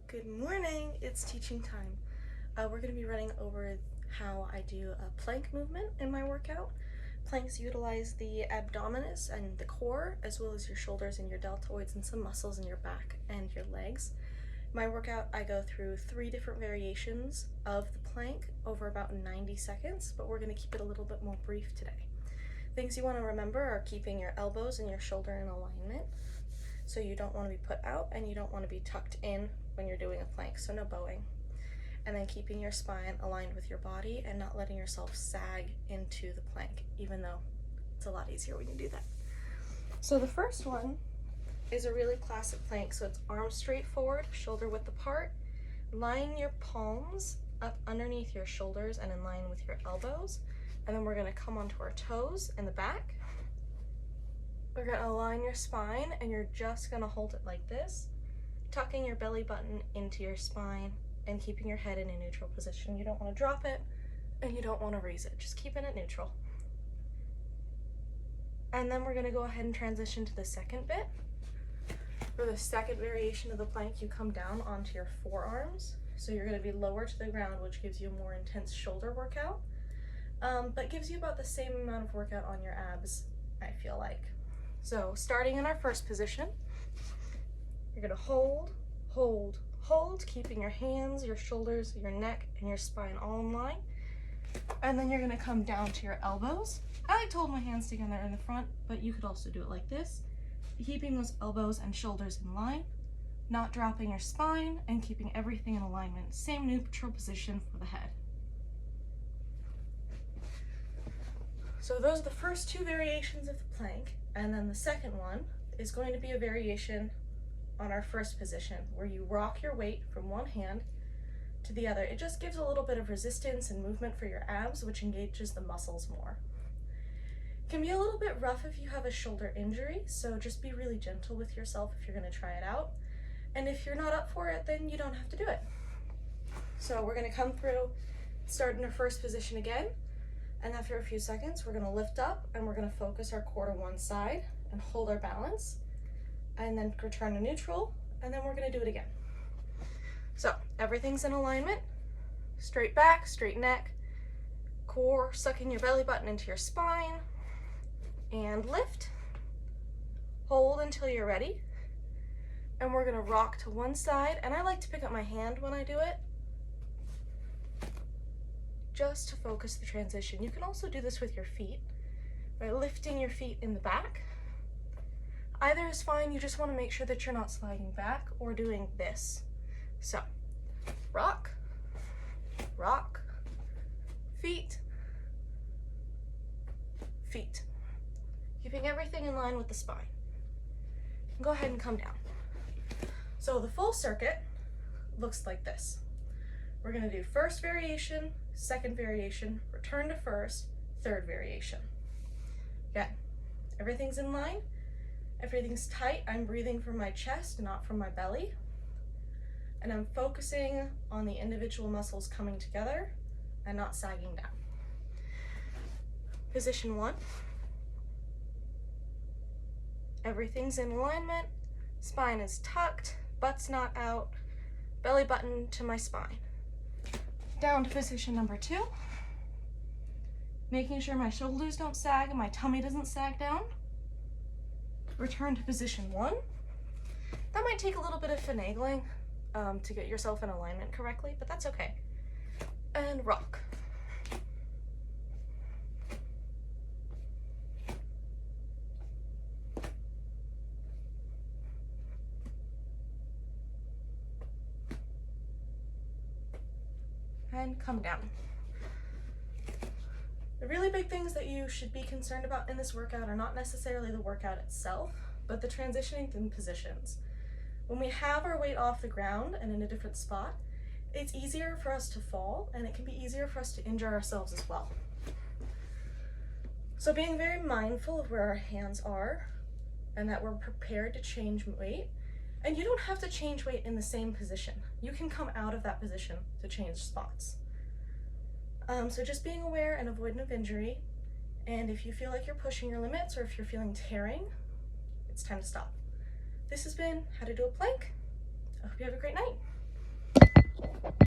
Good morning, it's teaching time. We're going to be running over how I do a plank movement in my workout. Planks utilize the abdominis and the core, as well as your shoulders and your deltoids and some muscles in your back and your legs. My workout, I go through 3 different variations of the plank over about 90 seconds, but we're going to keep it a little bit more brief today. Things you want to remember are keeping your elbows and your shoulder in alignment. So you don't want to be put out and you don't want to be tucked in when you're doing a plank, so no bowing. And then keeping your spine aligned with your body and not letting yourself sag into the plank, even though it's a lot easier when you do that. So the first one is a really classic plank. So it's arms straight forward, shoulder width apart, line your palms up underneath your shoulders and in line with your elbows. And then we're going to come onto our toes in the back. We're going to align your spine and you're just going to hold it like this, tucking your belly button into your spine and keeping your head in a neutral position. You don't want to drop it and you don't want to raise it, just keeping it neutral. And then we're going to go ahead and transition to the second bit. For the second variation of the plank, you come down onto your forearms. So you're going to be lower to the ground, which gives you a more intense shoulder workout, but gives you about the same amount of workout on your abs, I feel like. So starting in our first position, you're going to hold, hold, hold, keeping your hands, your shoulders, your neck, and your spine all in line. And then you're going to come down to your elbows. I like to hold my hands together in the front, but you could also do it like this, keeping those elbows and shoulders in line, not dropping your spine, and keeping everything in alignment. Same neutral position for the head. So those are the first 2 variations of the plank, and then the second one is going to be a variation on our first position where you rock your weight from one hand to the other. It just gives a little bit of resistance and movement for your abs, which engages the muscles more. It can be a little bit rough if you have a shoulder injury, so just be really gentle with yourself if you're going to try it out. And if you're not up for it, then you don't have to do it. So we're going to come through, start in our first position again, and after a few seconds we're going to lift up and we're going to focus our core to one side and hold our balance, and then return to neutral, and then we're going to do it again. So everything's in alignment, straight back, straight neck, core, sucking your belly button into your spine, and lift, hold until you're ready, and we're going to rock to one side. And I like to pick up my hand when I do it, just to focus the transition. You can also do this with your feet by lifting your feet in the back. Either is fine, you just want to make sure that you're not sliding back or doing this. So, rock, rock, feet, feet. Keeping everything in line with the spine. Go ahead and come down. So the full circuit looks like this. We're going to do first variation, second variation, return to first, third variation. Again, everything's in line. Everything's tight. I'm breathing from my chest, not from my belly. And I'm focusing on the individual muscles coming together and not sagging down. Position 1. Everything's in alignment. Spine is tucked, butt's not out, belly button to my spine. Down to position number 2. Making sure my shoulders don't sag and my tummy doesn't sag down. Return to position 1. That might take a little bit of finagling to get yourself in alignment correctly, but that's okay. And rock. And come down. The really big things that you should be concerned about in this workout are not necessarily the workout itself, but the transitioning in positions. When we have our weight off the ground and in a different spot, it's easier for us to fall, and it can be easier for us to injure ourselves as well. So being very mindful of where our hands are and that we're prepared to change weight. And you don't have to change weight in the same position. You can come out of that position to change spots. So just being aware and avoidant of injury. And if you feel like you're pushing your limits or if you're feeling tearing, it's time to stop. This has been How to Do a Plank. I hope you have a great night.